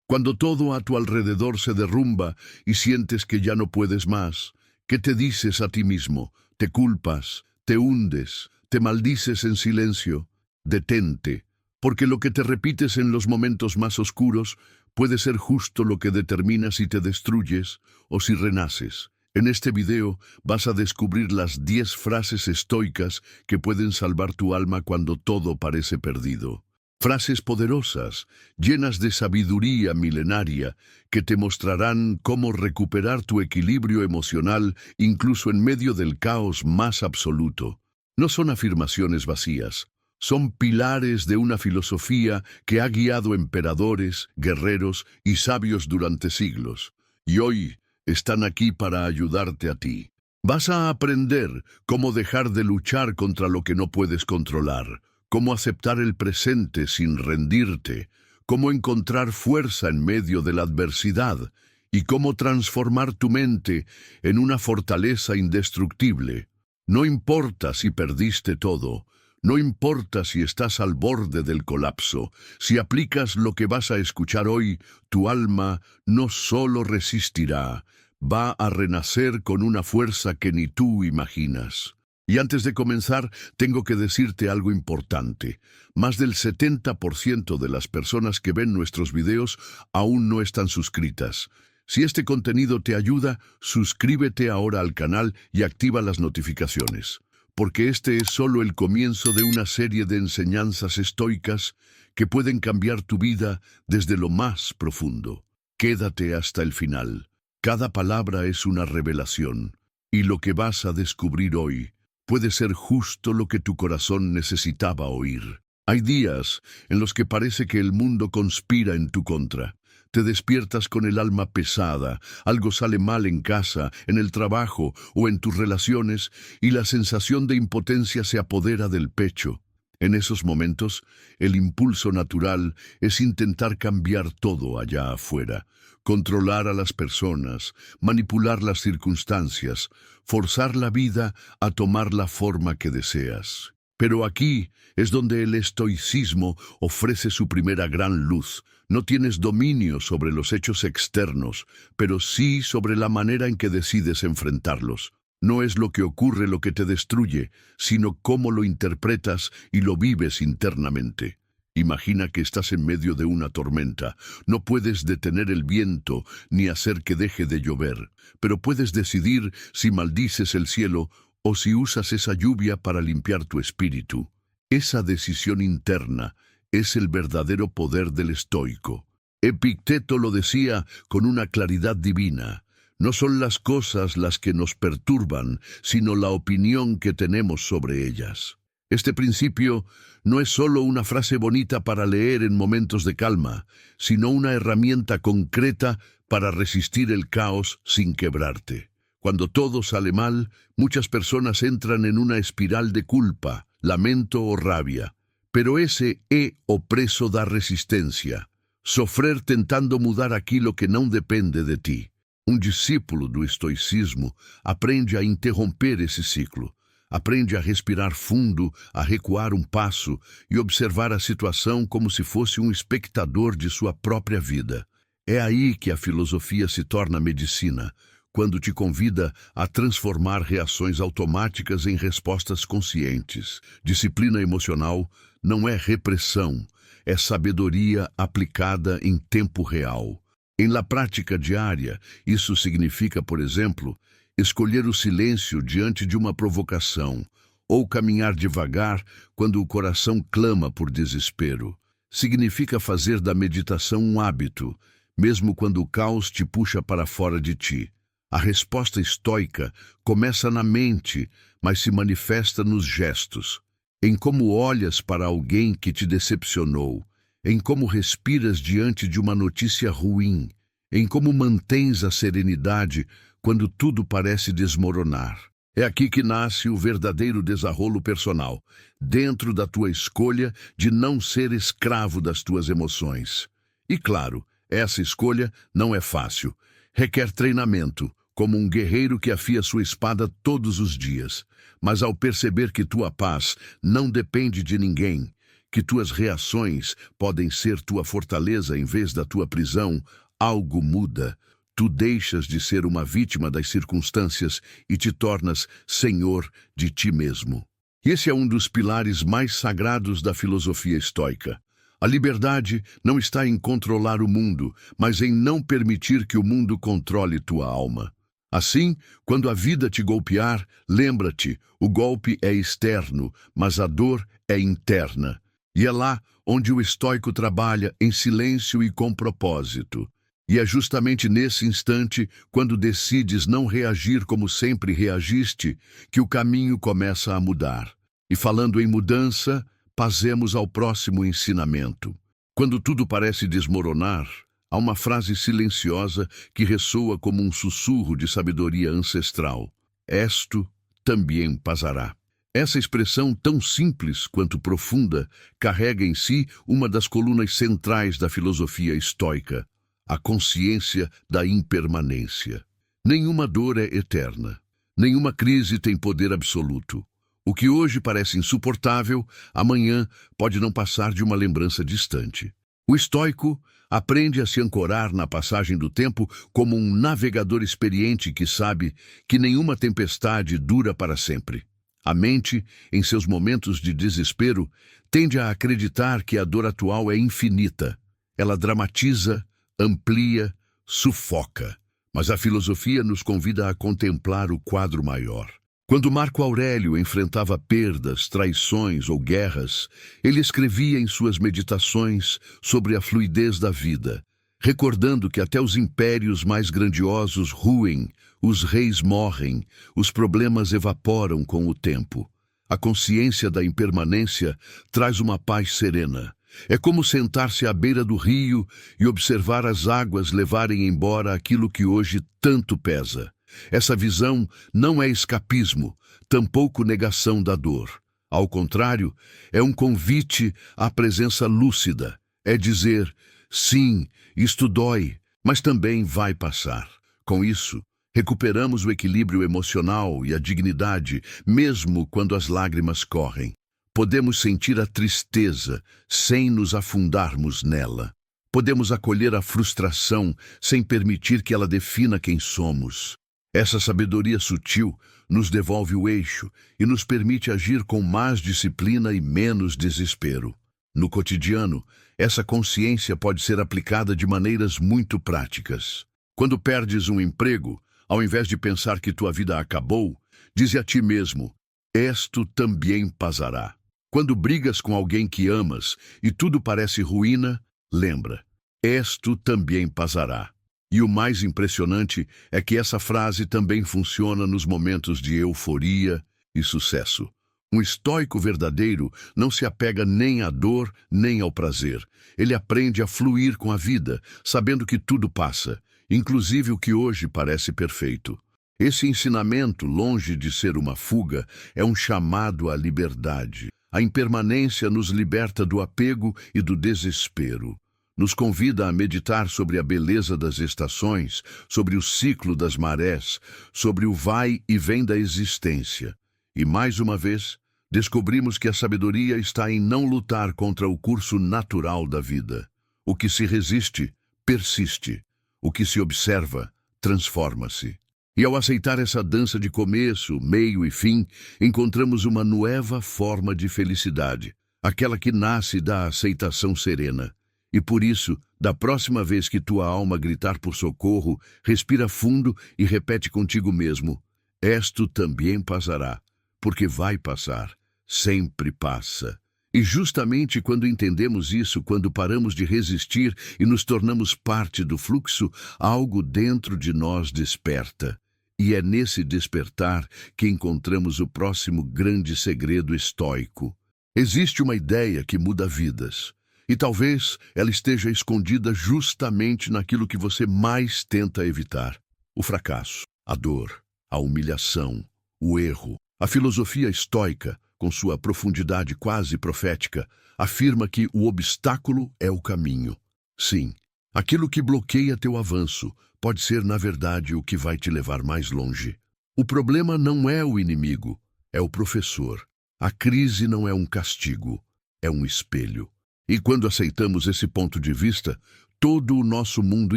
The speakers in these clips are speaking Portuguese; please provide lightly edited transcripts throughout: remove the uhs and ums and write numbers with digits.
Cuando todo a tu alrededor se derrumba y sientes que ya no puedes más, ¿qué te dices a ti mismo? ¿Te culpas? ¿Te hundes? ¿Te maldices en silencio? Detente, porque lo que te repites en los momentos más oscuros puede ser justo lo que determina si te destruyes o si renaces. En este video vas a descubrir las 10 frases estoicas que pueden salvar tu alma cuando todo parece perdido. Frases poderosas, llenas de sabiduría milenaria, que te mostrarán cómo recuperar tu equilibrio emocional incluso en medio del caos más absoluto. No son afirmaciones vacías, son pilares de una filosofía que ha guiado emperadores, guerreros y sabios durante siglos. Y hoy están aquí para ayudarte a ti. Vas a aprender cómo dejar de luchar contra lo que no puedes controlar, cómo aceptar el presente sin rendirte, cómo encontrar fuerza en medio de la adversidad y cómo transformar tu mente en una fortaleza indestructible. No importa si perdiste todo, no importa si estás al borde del colapso, si aplicas lo que vas a escuchar hoy, tu alma no solo resistirá, va a renacer con una fuerza que ni tú imaginas. Y antes de comenzar, tengo que decirte algo importante. Más del 70% de las personas que ven nuestros videos aún no están suscritas. Si este contenido te ayuda, suscríbete ahora al canal y activa las notificaciones, porque este es solo el comienzo de una serie de enseñanzas estoicas que pueden cambiar tu vida desde lo más profundo. Quédate hasta el final. Cada palabra es una revelación, y lo que vas a descubrir hoy puede ser justo lo que tu corazón necesitaba oír. Hay días en los que parece que el mundo conspira en tu contra. Te despiertas con el alma pesada, algo sale mal en casa, en el trabajo o en tus relaciones, y la sensación de impotencia se apodera del pecho. En esos momentos, el impulso natural es intentar cambiar todo allá afuera, controlar a las personas, manipular las circunstancias, forzar la vida a tomar la forma que deseas. Pero aquí es donde el estoicismo ofrece su primera gran luz. No tienes dominio sobre los hechos externos, pero sí sobre la manera en que decides enfrentarlos. No es lo que ocurre lo que te destruye, sino cómo lo interpretas y lo vives internamente. Imagina que estás en medio de una tormenta. No puedes detener el viento ni hacer que deje de llover, pero puedes decidir si maldices el cielo o si usas esa lluvia para limpiar tu espíritu. Esa decisión interna es el verdadero poder del estoico. Epicteto lo decía con una claridad divina. No son las cosas las que nos perturban, sino la opinión que tenemos sobre ellas. Este principio no es solo una frase bonita para leer en momentos de calma, sino una herramienta concreta para resistir el caos sin quebrarte. Cuando todo sale mal, muchas personas entran en una espiral de culpa, lamento o rabia. Pero ese opreso da resistencia. Sofrer tentando mudar aquilo que não depende de ti. Discípulo do estoicismo aprende a interromper esse ciclo. Aprende a respirar fundo, a recuar passo e observar a situação como se fosse espectador de sua própria vida. É aí que a filosofia se torna medicina, quando te convida a transformar reações automáticas em respostas conscientes. Disciplina emocional não é repressão, é sabedoria aplicada em tempo real. Em la prática diária, isso significa, por exemplo, escolher o silêncio diante de uma provocação, ou caminhar devagar quando o coração clama por desespero. Significa fazer da meditação hábito, mesmo quando o caos te puxa para fora de ti. A resposta estoica começa na mente, mas se manifesta nos gestos. Em como olhas para alguém que te decepcionou, em como respiras diante de uma notícia ruim, em como mantens a serenidade quando tudo parece desmoronar. É aqui que nasce o verdadeiro desarrolo personal, dentro da tua escolha de não ser escravo das tuas emoções. E claro, essa escolha não é fácil. Requer treinamento, como um guerreiro que afia sua espada todos os dias. Mas ao perceber que tua paz não depende de ninguém, que tuas reações podem ser tua fortaleza em vez da tua prisão, algo muda. Tu deixas de ser uma vítima das circunstâncias e te tornas senhor de ti mesmo. Esse é um dos pilares mais sagrados da filosofia estoica. A liberdade não está em controlar o mundo, mas em não permitir que o mundo controle tua alma. Assim, quando a vida te golpear, lembra-te, o golpe é externo, mas a dor é interna. E é lá onde o estoico trabalha em silêncio e com propósito. E é justamente nesse instante, quando decides não reagir como sempre reagiste, que o caminho começa a mudar. E falando em mudança, passemos ao próximo ensinamento. Quando tudo parece desmoronar, há uma frase silenciosa que ressoa como um sussurro de sabedoria ancestral. Esto também passará. Essa expressão, tão simples quanto profunda, carrega em si uma das colunas centrais da filosofia estoica, a consciência da impermanência. Nenhuma dor é eterna. Nenhuma crise tem poder absoluto. O que hoje parece insuportável, amanhã pode não passar de uma lembrança distante. O estoico aprende a se ancorar na passagem do tempo como um navegador experiente que sabe que nenhuma tempestade dura para sempre. A mente, em seus momentos de desespero, tende a acreditar que a dor atual é infinita. Ela dramatiza, amplia, sufoca. Mas a filosofia nos convida a contemplar o quadro maior. Quando Marco Aurélio enfrentava perdas, traições ou guerras, ele escrevia em suas meditações sobre a fluidez da vida, recordando que até os impérios mais grandiosos ruem, os reis morrem, os problemas evaporam com o tempo. A consciência da impermanência traz uma paz serena. É como sentar-se à beira do rio e observar as águas levarem embora aquilo que hoje tanto pesa. Essa visão não é escapismo, tampouco negação da dor. Ao contrário, é um convite à presença lúcida. É dizer, sim, isto dói, mas também vai passar. Com isso, recuperamos o equilíbrio emocional e a dignidade, mesmo quando as lágrimas correm. Podemos sentir a tristeza sem nos afundarmos nela. Podemos acolher a frustração sem permitir que ela defina quem somos. Essa sabedoria sutil nos devolve o eixo e nos permite agir com mais disciplina e menos desespero. No cotidiano, essa consciência pode ser aplicada de maneiras muito práticas. Quando perdes um emprego, ao invés de pensar que tua vida acabou, dize a ti mesmo, esto também passará. Quando brigas com alguém que amas e tudo parece ruína, lembra, esto também passará. E o mais impressionante é que essa frase também funciona nos momentos de euforia e sucesso. Um estoico verdadeiro não se apega nem à dor, nem ao prazer. Ele aprende a fluir com a vida, sabendo que tudo passa, inclusive o que hoje parece perfeito. Esse ensinamento, longe de ser uma fuga, é um chamado à liberdade. A impermanência nos liberta do apego e do desespero. Nos convida a meditar sobre a beleza das estações, sobre o ciclo das marés, sobre o vai e vem da existência. E mais uma vez, descobrimos que a sabedoria está em não lutar contra o curso natural da vida. O que se resiste, persiste. O que se observa, transforma-se. E ao aceitar essa dança de começo, meio e fim, encontramos uma nova forma de felicidade, aquela que nasce da aceitação serena. E por isso, da próxima vez que tua alma gritar por socorro, respira fundo e repete contigo mesmo, esto também passará, porque vai passar, sempre passa. E justamente quando entendemos isso, quando paramos de resistir e nos tornamos parte do fluxo, algo dentro de nós desperta. E é nesse despertar que encontramos o próximo grande segredo estoico. Existe uma ideia que muda vidas. E talvez ela esteja escondida justamente naquilo que você mais tenta evitar. O fracasso, a dor, a humilhação, o erro. A filosofia estoica, com sua profundidade quase profética, afirma que o obstáculo é o caminho. Sim, aquilo que bloqueia teu avanço pode ser, na verdade, o que vai te levar mais longe. O problema não é o inimigo, é o professor. A crise não é um castigo, é um espelho. E quando aceitamos esse ponto de vista, todo o nosso mundo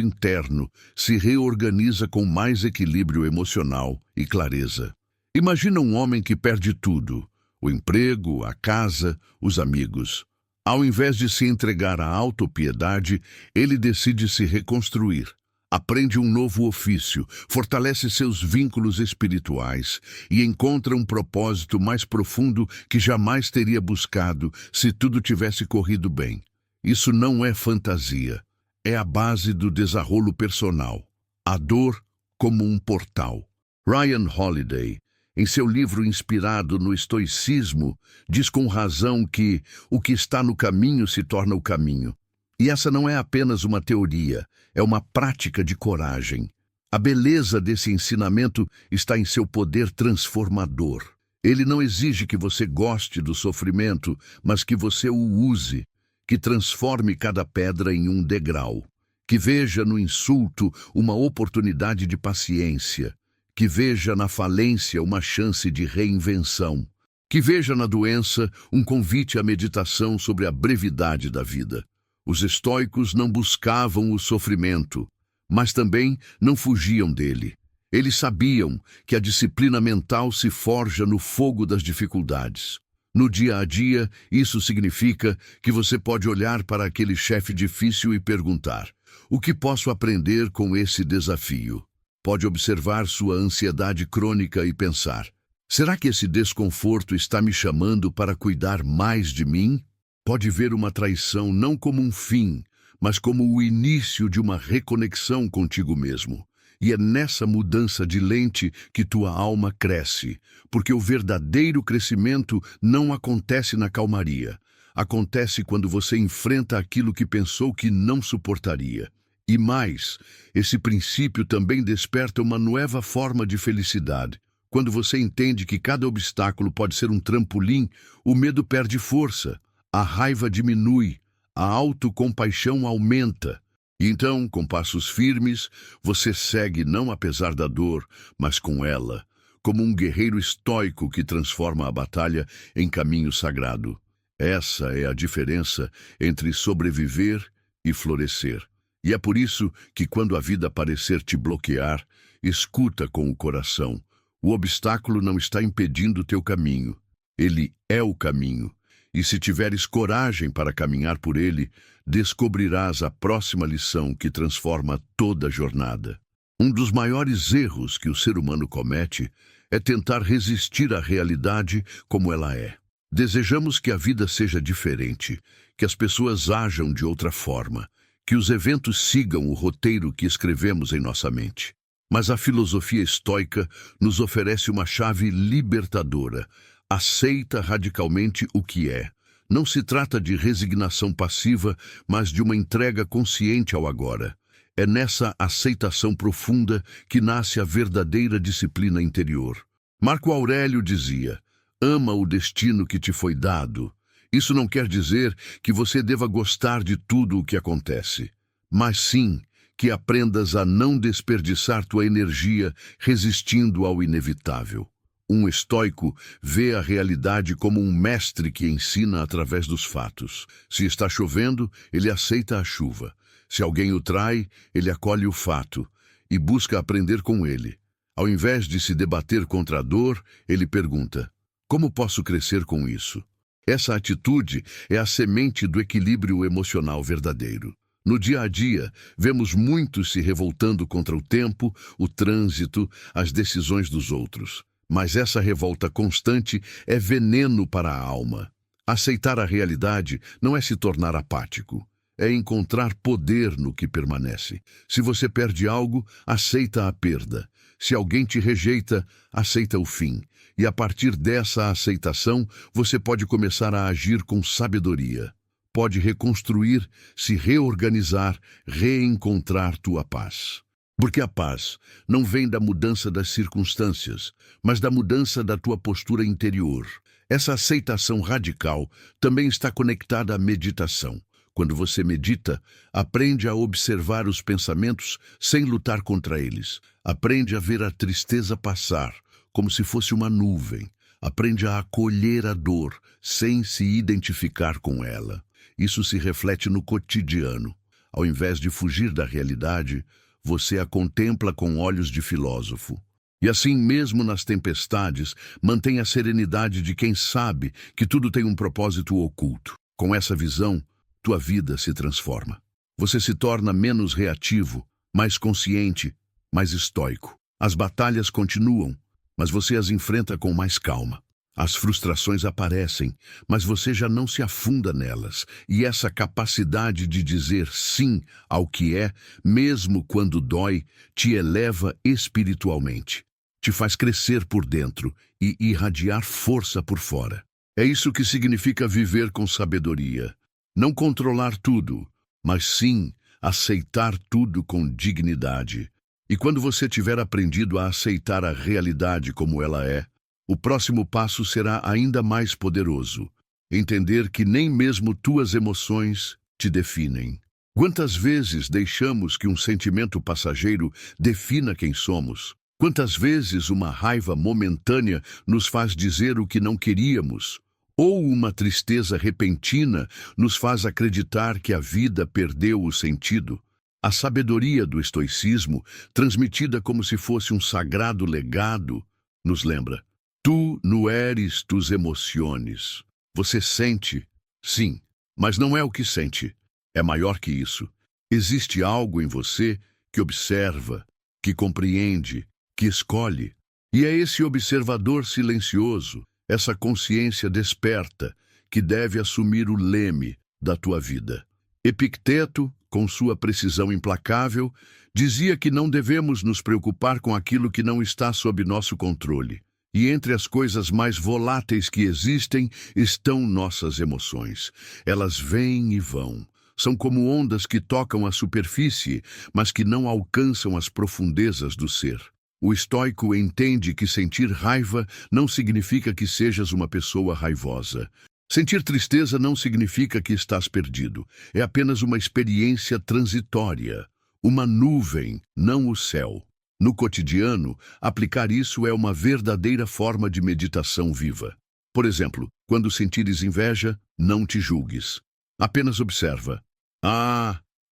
interno se reorganiza com mais equilíbrio emocional e clareza. Imagina um homem que perde tudo: o emprego, a casa, os amigos. Ao invés de se entregar à autopiedade, ele decide se reconstruir. Aprende um novo ofício, fortalece seus vínculos espirituais e encontra um propósito mais profundo que jamais teria buscado se tudo tivesse corrido bem. Isso não é fantasia, é a base do desarrollo personal. A dor como um portal. Ryan Holiday, em seu livro inspirado no estoicismo, diz com razão que o que está no caminho se torna o caminho. E essa não é apenas uma teoria, é uma prática de coragem. A beleza desse ensinamento está em seu poder transformador. Ele não exige que você goste do sofrimento, mas que você o use, que transforme cada pedra em um degrau, que veja no insulto uma oportunidade de paciência, que veja na falência uma chance de reinvenção, que veja na doença um convite à meditação sobre a brevidade da vida. Os estoicos não buscavam o sofrimento, mas também não fugiam dele. Eles sabiam que a disciplina mental se forja no fogo das dificuldades. No dia a dia, isso significa que você pode olhar para aquele chefe difícil e perguntar: o que posso aprender com esse desafio? Pode observar sua ansiedade crônica e pensar: será que esse desconforto está me chamando para cuidar mais de mim? Pode ver uma traição não como um fim, mas como o início de uma reconexão contigo mesmo. E é nessa mudança de lente que tua alma cresce, porque o verdadeiro crescimento não acontece na calmaria. Acontece quando você enfrenta aquilo que pensou que não suportaria. E mais, esse princípio também desperta uma nova forma de felicidade. Quando você entende que cada obstáculo pode ser um trampolim, o medo perde força. A raiva diminui, a autocompaixão aumenta. E então, com passos firmes, você segue não apesar da dor, mas com ela, como um guerreiro estoico que transforma a batalha em caminho sagrado. Essa é a diferença entre sobreviver e florescer. E é por isso que quando a vida parecer te bloquear, escuta com o coração. O obstáculo não está impedindo o teu caminho. Ele é o caminho. E se tiveres coragem para caminhar por ele, descobrirás a próxima lição que transforma toda a jornada. Um dos maiores erros que o ser humano comete é tentar resistir à realidade como ela é. Desejamos que a vida seja diferente, que as pessoas ajam de outra forma, que os eventos sigam o roteiro que escrevemos em nossa mente. Mas a filosofia estoica nos oferece uma chave libertadora. Aceita radicalmente o que é. Não se trata de resignação passiva, mas de uma entrega consciente ao agora. É nessa aceitação profunda que nasce a verdadeira disciplina interior. Marco Aurélio dizia: ama o destino que te foi dado. Isso não quer dizer que você deva gostar de tudo o que acontece, mas sim que aprendas a não desperdiçar tua energia resistindo ao inevitável. Um estoico vê a realidade como um mestre que ensina através dos fatos. Se está chovendo, ele aceita a chuva. Se alguém o trai, ele acolhe o fato e busca aprender com ele. Ao invés de se debater contra a dor, ele pergunta: como posso crescer com isso? Essa atitude é a semente do equilíbrio emocional verdadeiro. No dia a dia, vemos muitos se revoltando contra o tempo, o trânsito, as decisões dos outros. Mas essa revolta constante é veneno para a alma. Aceitar a realidade não é se tornar apático, é encontrar poder no que permanece. Se você perde algo, aceita a perda. Se alguém te rejeita, aceita o fim. E a partir dessa aceitação, você pode começar a agir com sabedoria. Pode reconstruir, se reorganizar, reencontrar tua paz. Porque a paz não vem da mudança das circunstâncias, mas da mudança da tua postura interior. Essa aceitação radical também está conectada à meditação. Quando você medita, aprende a observar os pensamentos sem lutar contra eles. Aprende a ver a tristeza passar, como se fosse uma nuvem. Aprende a acolher a dor sem se identificar com ela. Isso se reflete no cotidiano. Ao invés de fugir da realidade, você a contempla com olhos de filósofo. E assim, mesmo nas tempestades, mantém a serenidade de quem sabe que tudo tem um propósito oculto. Com essa visão, tua vida se transforma. Você se torna menos reativo, mais consciente, mais estoico. As batalhas continuam, mas você as enfrenta com mais calma. As frustrações aparecem, mas você já não se afunda nelas. E essa capacidade de dizer sim ao que é, mesmo quando dói, te eleva espiritualmente. Te faz crescer por dentro e irradiar força por fora. É isso que significa viver com sabedoria. Não controlar tudo, mas sim aceitar tudo com dignidade. E quando você tiver aprendido a aceitar a realidade como ela é, o próximo passo será ainda mais poderoso. Entender que nem mesmo tuas emoções te definem. Quantas vezes deixamos que um sentimento passageiro defina quem somos? Quantas vezes uma raiva momentânea nos faz dizer o que não queríamos? Ou uma tristeza repentina nos faz acreditar que a vida perdeu o sentido? A sabedoria do estoicismo, transmitida como se fosse um sagrado legado, nos lembra: tu não eres tus emociones. Você sente, sim, mas não é o que sente. É maior que isso. Existe algo em você que observa, que compreende, que escolhe. E é esse observador silencioso, essa consciência desperta, que deve assumir o leme da tua vida. Epicteto, com sua precisão implacável, dizia que não devemos nos preocupar com aquilo que não está sob nosso controle. E entre as coisas mais voláteis que existem estão nossas emoções. Elas vêm e vão. São como ondas que tocam a superfície, mas que não alcançam as profundezas do ser. O estoico entende que sentir raiva não significa que sejas uma pessoa raivosa. Sentir tristeza não significa que estás perdido. É apenas uma experiência transitória. Uma nuvem, não o céu. No cotidiano, aplicar isso é uma verdadeira forma de meditação viva. Por exemplo, quando sentires inveja, não te julgues. Apenas observa.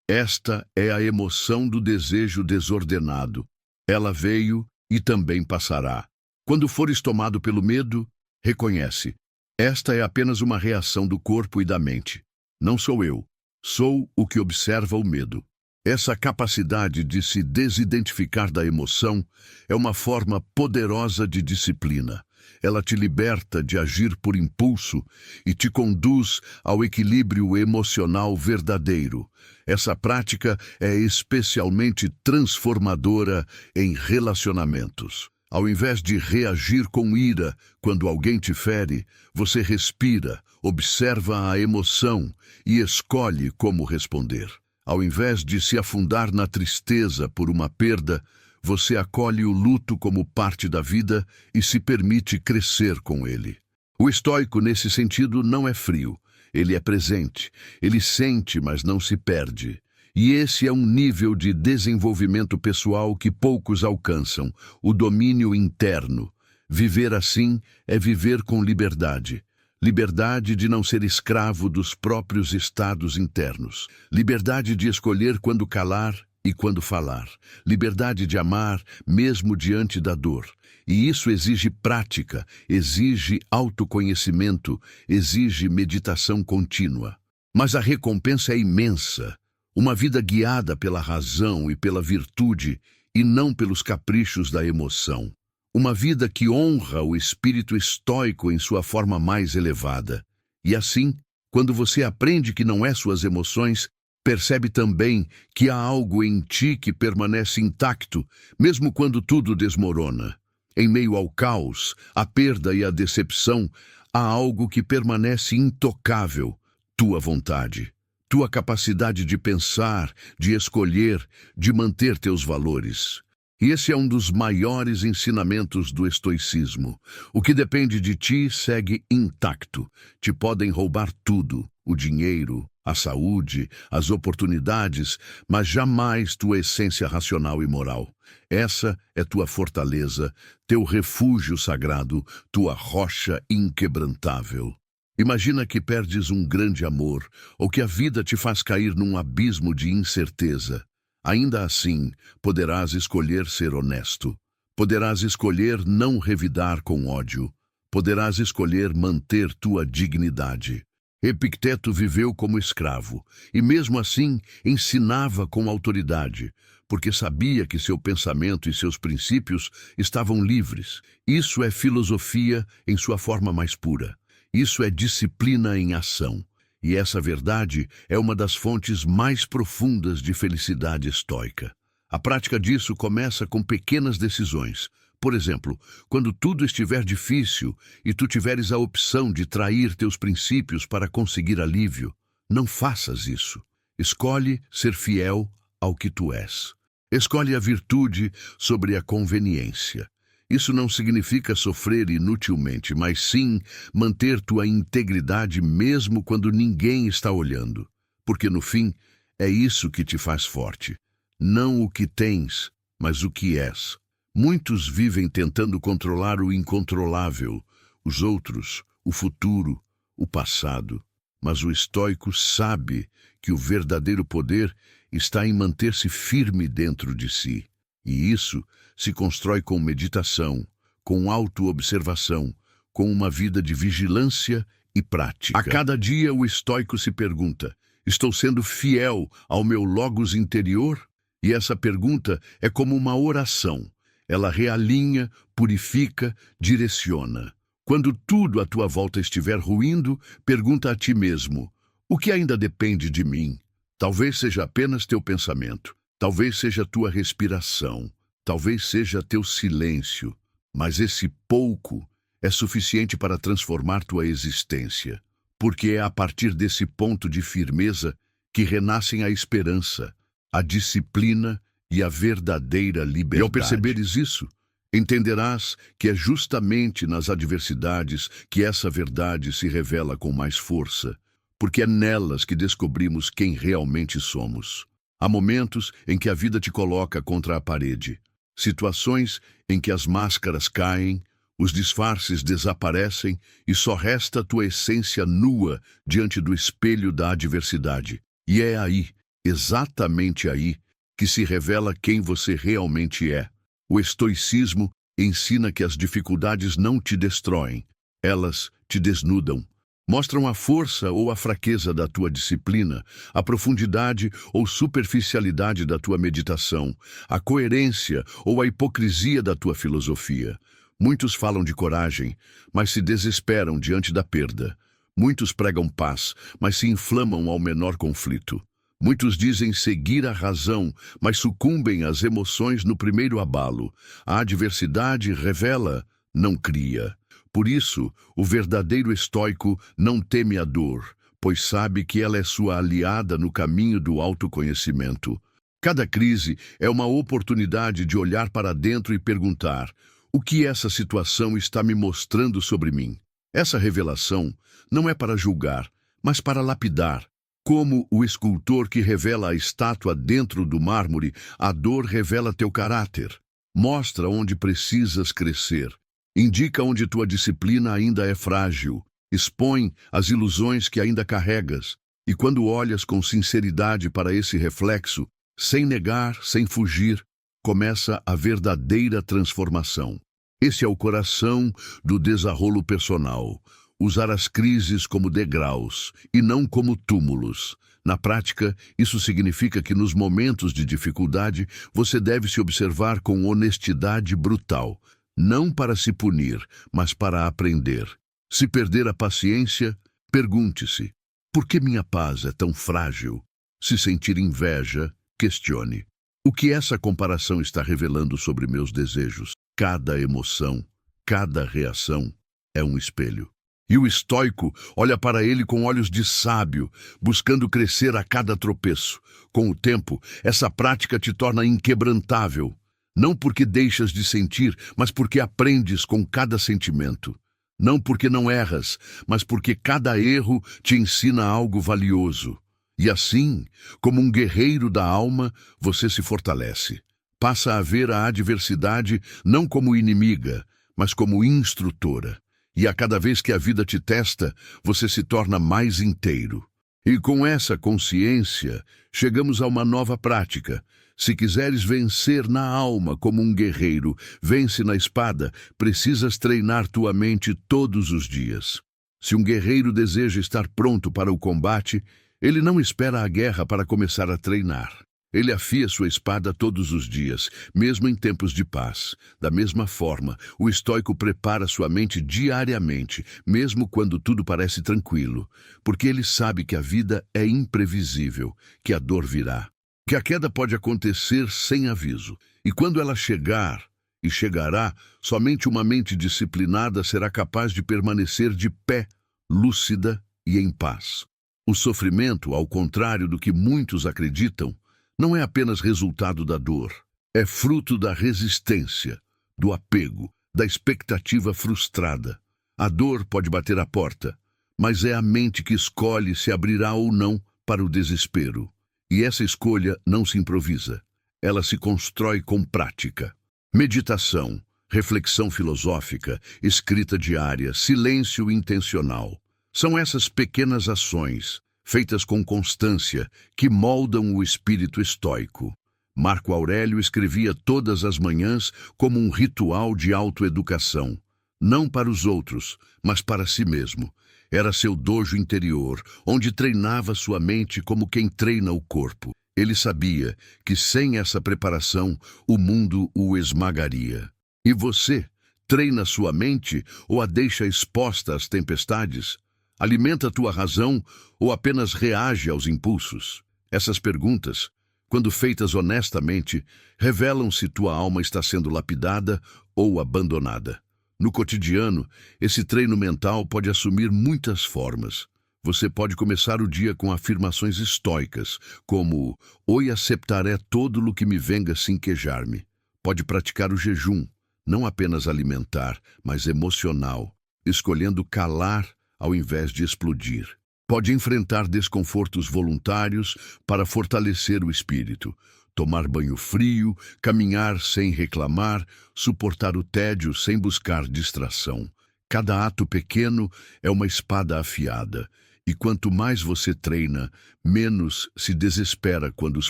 Esta é a emoção do desejo desordenado. Ela veio e também passará. Quando fores tomado pelo medo, reconhece. Esta é apenas uma reação do corpo e da mente. Não sou eu. Sou o que observa o medo. Essa capacidade de se desidentificar da emoção é uma forma poderosa de disciplina. Ela te liberta de agir por impulso e te conduz ao equilíbrio emocional verdadeiro. Essa prática é especialmente transformadora em relacionamentos. Ao invés de reagir com ira quando alguém te fere, você respira, observa a emoção e escolhe como responder. Ao invés de se afundar na tristeza por uma perda, você acolhe o luto como parte da vida e se permite crescer com ele. O estoico, nesse sentido, não é frio. Ele é presente. Ele sente, mas não se perde. E esse é um nível de desenvolvimento pessoal que poucos alcançam, o domínio interno. Viver assim é viver com liberdade. Liberdade de não ser escravo dos próprios estados internos. Liberdade de escolher quando calar e quando falar. Liberdade de amar, mesmo diante da dor. E isso exige prática, exige autoconhecimento, exige meditação contínua. Mas a recompensa é imensa. Uma vida guiada pela razão e pela virtude, e não pelos caprichos da emoção. Uma vida que honra o espírito estoico em sua forma mais elevada. E assim, quando você aprende que não é suas emoções, percebe também que há algo em ti que permanece intacto, mesmo quando tudo desmorona. Em meio ao caos, a perda e a decepção, há algo que permanece intocável: tua vontade, tua capacidade de pensar, de escolher, de manter teus valores. E esse é um dos maiores ensinamentos do estoicismo. O que depende de ti segue intacto. Te podem roubar tudo: o dinheiro, a saúde, as oportunidades, mas jamais tua essência racional e moral. Essa é tua fortaleza, teu refúgio sagrado, tua rocha inquebrantável. Imagina que perdes um grande amor, ou que a vida te faz cair num abismo de incerteza. Ainda assim, poderás escolher ser honesto. Poderás escolher não revidar com ódio. Poderás escolher manter tua dignidade. Epicteto viveu como escravo, e mesmo assim ensinava com autoridade, porque sabia que seu pensamento e seus princípios estavam livres. Isso é filosofia em sua forma mais pura. Isso é disciplina em ação. E essa verdade é uma das fontes mais profundas de felicidade estoica. A prática disso começa com pequenas decisões. Por exemplo, quando tudo estiver difícil e tu tiveres a opção de trair teus princípios para conseguir alívio, não faças isso. Escolhe ser fiel ao que tu és. Escolhe a virtude sobre a conveniência. Isso não significa sofrer inutilmente, mas sim manter tua integridade mesmo quando ninguém está olhando. Porque no fim, é isso que te faz forte. Não o que tens, mas o que és. Muitos vivem tentando controlar o incontrolável, os outros, o futuro, o passado. Mas o estoico sabe que o verdadeiro poder está em manter-se firme dentro de si. E isso se constrói com meditação, com autoobservação, com uma vida de vigilância e prática. A cada dia o estoico se pergunta: estou sendo fiel ao meu logos interior? E essa pergunta é como uma oração. Ela realinha, purifica, direciona. Quando tudo à tua volta estiver ruindo, pergunta a ti mesmo: o que ainda depende de mim? Talvez seja apenas teu pensamento, talvez seja tua respiração, talvez seja teu silêncio, mas esse pouco é suficiente para transformar tua existência, porque é a partir desse ponto de firmeza que renascem a esperança, a disciplina e a verdadeira liberdade. E ao perceberes isso, entenderás que é justamente nas adversidades que essa verdade se revela com mais força, porque é nelas que descobrimos quem realmente somos. Há momentos em que a vida te coloca contra a parede, situações em que as máscaras caem, os disfarces desaparecem e só resta a tua essência nua diante do espelho da adversidade. E é aí, exatamente aí, que se revela quem você realmente é. O estoicismo ensina que as dificuldades não te destroem, elas te desnudam. Mostram a força ou a fraqueza da tua disciplina, a profundidade ou superficialidade da tua meditação, a coerência ou a hipocrisia da tua filosofia. Muitos falam de coragem, mas se desesperam diante da perda. Muitos pregam paz, mas se inflamam ao menor conflito. Muitos dizem seguir a razão, mas sucumbem às emoções no primeiro abalo. A adversidade revela, não cria. Por isso, o verdadeiro estoico não teme a dor, pois sabe que ela é sua aliada no caminho do autoconhecimento. Cada crise é uma oportunidade de olhar para dentro e perguntar: o que essa situação está me mostrando sobre mim? Essa revelação não é para julgar, mas para lapidar. Como o escultor que revela a estátua dentro do mármore, a dor revela teu caráter. Mostra onde precisas crescer. Indica onde tua disciplina ainda é frágil. Expõe as ilusões que ainda carregas. E quando olhas com sinceridade para esse reflexo, sem negar, sem fugir, começa a verdadeira transformação. Esse é o coração do desarrolo personal. Usar as crises como degraus e não como túmulos. Na prática, isso significa que nos momentos de dificuldade, você deve se observar com honestidade brutal. Não para se punir, mas para aprender. Se perder a paciência, pergunte-se: por que minha paz é tão frágil? Se sentir inveja, questione: o que essa comparação está revelando sobre meus desejos? Cada emoção, cada reação é um espelho. E o estoico olha para ele com olhos de sábio, buscando crescer a cada tropeço. Com o tempo, essa prática te torna inquebrantável. Não porque deixas de sentir, mas porque aprendes com cada sentimento. Não porque não erras, mas porque cada erro te ensina algo valioso. E assim, como um guerreiro da alma, você se fortalece. Passa a ver a adversidade não como inimiga, mas como instrutora. E a cada vez que a vida te testa, você se torna mais inteiro. E com essa consciência, chegamos a uma nova prática. Se quiseres vencer na alma como um guerreiro, vence na espada, precisas treinar tua mente todos os dias. Se um guerreiro deseja estar pronto para o combate, ele não espera a guerra para começar a treinar. Ele afia sua espada todos os dias, mesmo em tempos de paz. Da mesma forma, o estoico prepara sua mente diariamente, mesmo quando tudo parece tranquilo, porque ele sabe que a vida é imprevisível, que a dor virá, que a queda pode acontecer sem aviso. E quando ela chegar, e chegará, somente uma mente disciplinada será capaz de permanecer de pé, lúcida e em paz. O sofrimento, ao contrário do que muitos acreditam, não é apenas resultado da dor, é fruto da resistência, do apego, da expectativa frustrada. A dor pode bater à porta, mas é a mente que escolhe se abrirá ou não para o desespero. E essa escolha não se improvisa, ela se constrói com prática. Meditação, reflexão filosófica, escrita diária, silêncio intencional. São essas pequenas ações, feitas com constância, que moldam o espírito estoico. Marco Aurélio escrevia todas as manhãs como um ritual de autoeducação, não para os outros, mas para si mesmo. Era seu dojo interior, onde treinava sua mente como quem treina o corpo. Ele sabia que sem essa preparação, o mundo o esmagaria. E você, treina sua mente ou a deixa exposta às tempestades? Alimenta tua razão ou apenas reage aos impulsos? Essas perguntas, quando feitas honestamente, revelam se tua alma está sendo lapidada ou abandonada. No cotidiano, esse treino mental pode assumir muitas formas. Você pode começar o dia com afirmações estoicas, como «Hoy aceptaré todo lo que me venga sin quejar-me». Pode praticar o jejum, não apenas alimentar, mas emocional, escolhendo calar ao invés de explodir. Pode enfrentar desconfortos voluntários para fortalecer o espírito, tomar banho frio, caminhar sem reclamar, suportar o tédio sem buscar distração. Cada ato pequeno é uma espada afiada, e quanto mais você treina, menos se desespera quando os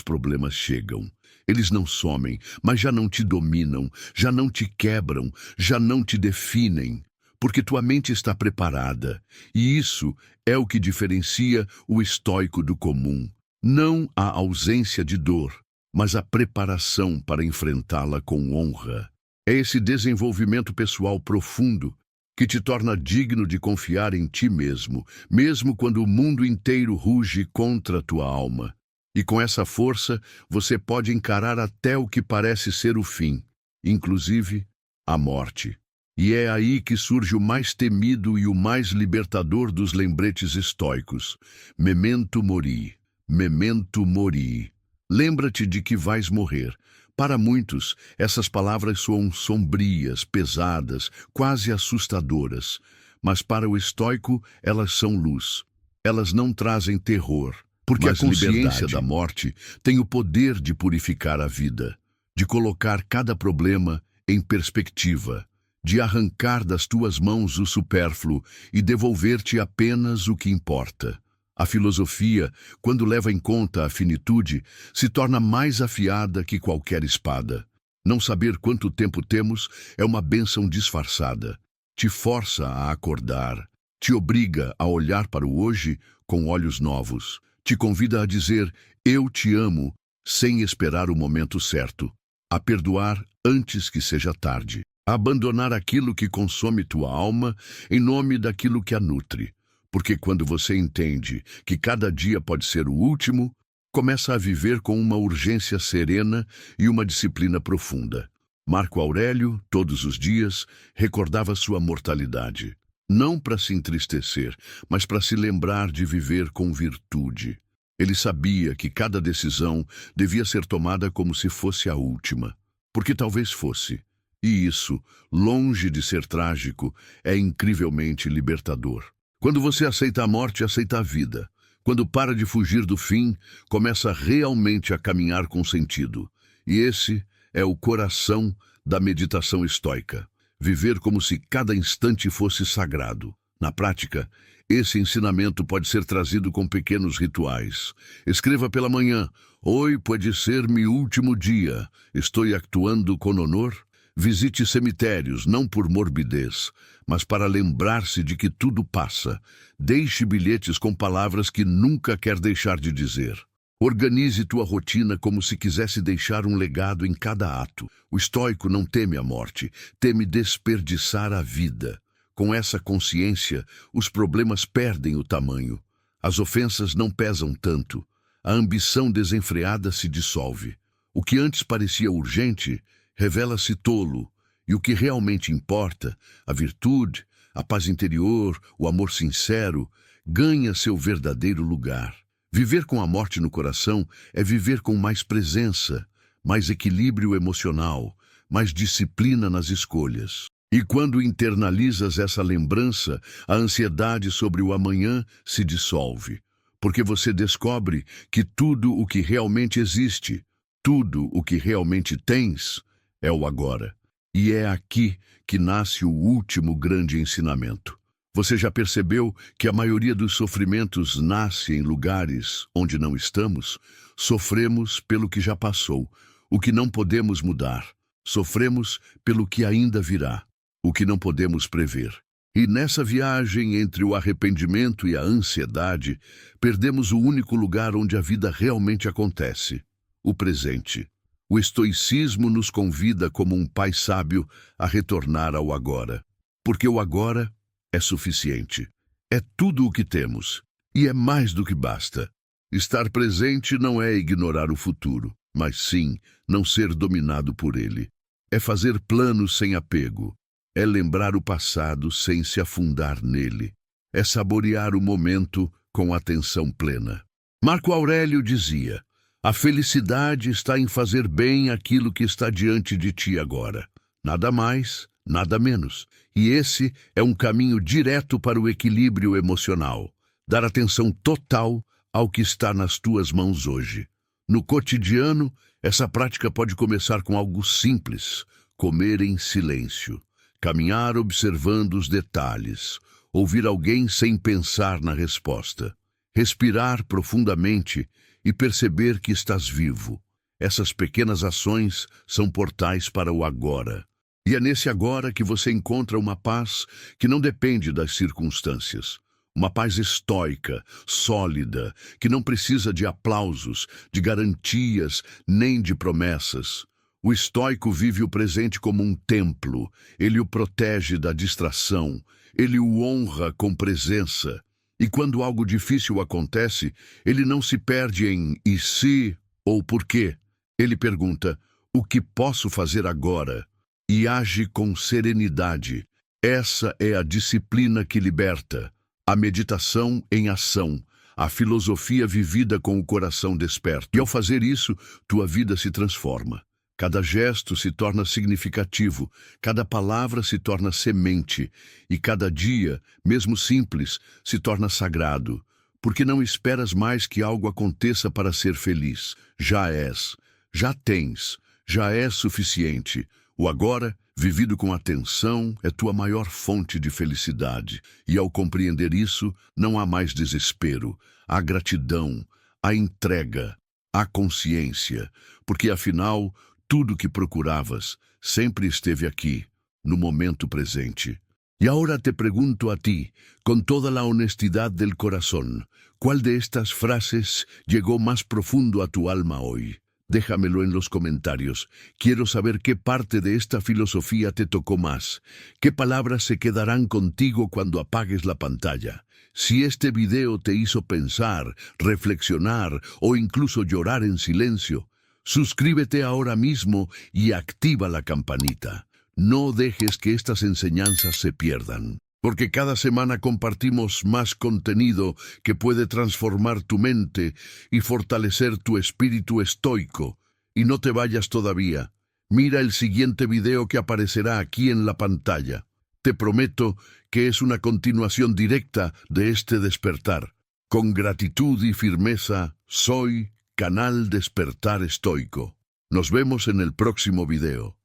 problemas chegam. Eles não somem, mas já não te dominam, já não te quebram, já não te definem. Porque tua mente está preparada, e isso é o que diferencia o estoico do comum. Não a ausência de dor, mas a preparação para enfrentá-la com honra. É esse desenvolvimento pessoal profundo que te torna digno de confiar em ti mesmo, mesmo quando o mundo inteiro ruge contra a tua alma. E com essa força, você pode encarar até o que parece ser o fim, inclusive a morte. E é aí que surge o mais temido e o mais libertador dos lembretes estoicos. Memento mori, memento mori. Lembra-te de que vais morrer. Para muitos, essas palavras soam sombrias, pesadas, quase assustadoras. Mas para o estoico, elas são luz. Elas não trazem terror, porque a consciência da morte tem o poder de purificar a vida, de colocar cada problema em perspectiva, de arrancar das tuas mãos o supérfluo e devolver-te apenas o que importa. A filosofia, quando leva em conta a finitude, se torna mais afiada que qualquer espada. Não saber quanto tempo temos é uma bênção disfarçada. Te força a acordar, te obriga a olhar para o hoje com olhos novos, te convida a dizer «eu te amo» sem esperar o momento certo, a perdoar antes que seja tarde. Abandonar aquilo que consome tua alma em nome daquilo que a nutre. Porque quando você entende que cada dia pode ser o último, começa a viver com uma urgência serena e uma disciplina profunda. Marco Aurélio, todos os dias, recordava sua mortalidade. Não para se entristecer, mas para se lembrar de viver com virtude. Ele sabia que cada decisão devia ser tomada como se fosse a última, porque talvez fosse. E isso, longe de ser trágico, é incrivelmente libertador. Quando você aceita a morte, aceita a vida. Quando para de fugir do fim, começa realmente a caminhar com sentido. E esse é o coração da meditação estoica. Viver como se cada instante fosse sagrado. Na prática, esse ensinamento pode ser trazido com pequenos rituais. Escreva pela manhã: "Hoy pode ser mi último dia. Estou actuando com honor?" Visite cemitérios, não por morbidez, mas para lembrar-se de que tudo passa. Deixe bilhetes com palavras que nunca quer deixar de dizer. Organize tua rotina como se quisesse deixar um legado em cada ato. O estoico não teme a morte, teme desperdiçar a vida. Com essa consciência, os problemas perdem o tamanho. As ofensas não pesam tanto. A ambição desenfreada se dissolve. O que antes parecia urgente revela-se tolo, e o que realmente importa, a virtude, a paz interior, o amor sincero, ganha seu verdadeiro lugar. Viver com a morte no coração é viver com mais presença, mais equilíbrio emocional, mais disciplina nas escolhas. E quando internalizas essa lembrança, a ansiedade sobre o amanhã se dissolve, porque você descobre que tudo o que realmente existe, tudo o que realmente tens, é o agora. E é aqui que nasce o último grande ensinamento. Você já percebeu que a maioria dos sofrimentos nasce em lugares onde não estamos? Sofremos pelo que já passou, o que não podemos mudar. Sofremos pelo que ainda virá, o que não podemos prever. E nessa viagem entre o arrependimento e a ansiedade, perdemos o único lugar onde a vida realmente acontece: o presente. O estoicismo nos convida como um pai sábio a retornar ao agora, porque o agora é suficiente. É tudo o que temos, e é mais do que basta. Estar presente não é ignorar o futuro, mas sim não ser dominado por ele. É fazer planos sem apego. É lembrar o passado sem se afundar nele. É saborear o momento com atenção plena. Marco Aurélio dizia: "A felicidade está em fazer bem aquilo que está diante de ti agora. Nada mais, nada menos." E esse é um caminho direto para o equilíbrio emocional. Dar atenção total ao que está nas tuas mãos hoje. No cotidiano, essa prática pode começar com algo simples: comer em silêncio, caminhar observando os detalhes, ouvir alguém sem pensar na resposta, respirar profundamente e perceber que estás vivo. Essas pequenas ações são portais para o agora. E é nesse agora que você encontra uma paz que não depende das circunstâncias. Uma paz estoica, sólida, que não precisa de aplausos, de garantias, nem de promessas. O estoico vive o presente como um templo. Ele o protege da distração. Ele o honra com presença. E quando algo difícil acontece, ele não se perde em "e se" ou "por quê?". Ele pergunta: "O que posso fazer agora?" E age com serenidade. Essa é a disciplina que liberta. A meditação em ação. A filosofia vivida com o coração desperto. E ao fazer isso, tua vida se transforma. Cada gesto se torna significativo, cada palavra se torna semente, e cada dia, mesmo simples, se torna sagrado, porque não esperas mais que algo aconteça para ser feliz. Já és, já tens, já é suficiente. O agora, vivido com atenção, é tua maior fonte de felicidade. E ao compreender isso, não há mais desespero, há gratidão, há entrega, há consciência, porque afinal, tudo que procuravas sempre esteve aqui, no momento presente. Y ahora te pregunto a ti, con toda la honestidad del corazón, ¿cuál de estas frases llegó más profundo a tu alma hoy? Déjamelo en los comentarios. Quiero saber qué parte de esta filosofía te tocó más. ¿Qué palabras se quedarán contigo cuando apagues la pantalla? Si este video te hizo pensar, reflexionar o incluso llorar en silencio, suscríbete ahora mismo y activa la campanita. No dejes que estas enseñanzas se pierdan, porque cada semana compartimos más contenido que puede transformar tu mente y fortalecer tu espíritu estoico. Y no te vayas todavía. Mira el siguiente video que aparecerá aquí en la pantalla. Te prometo que es una continuación directa de este despertar. Con gratitud y firmeza, soy Canal Despertar Estoico. Nos vemos en el próximo video.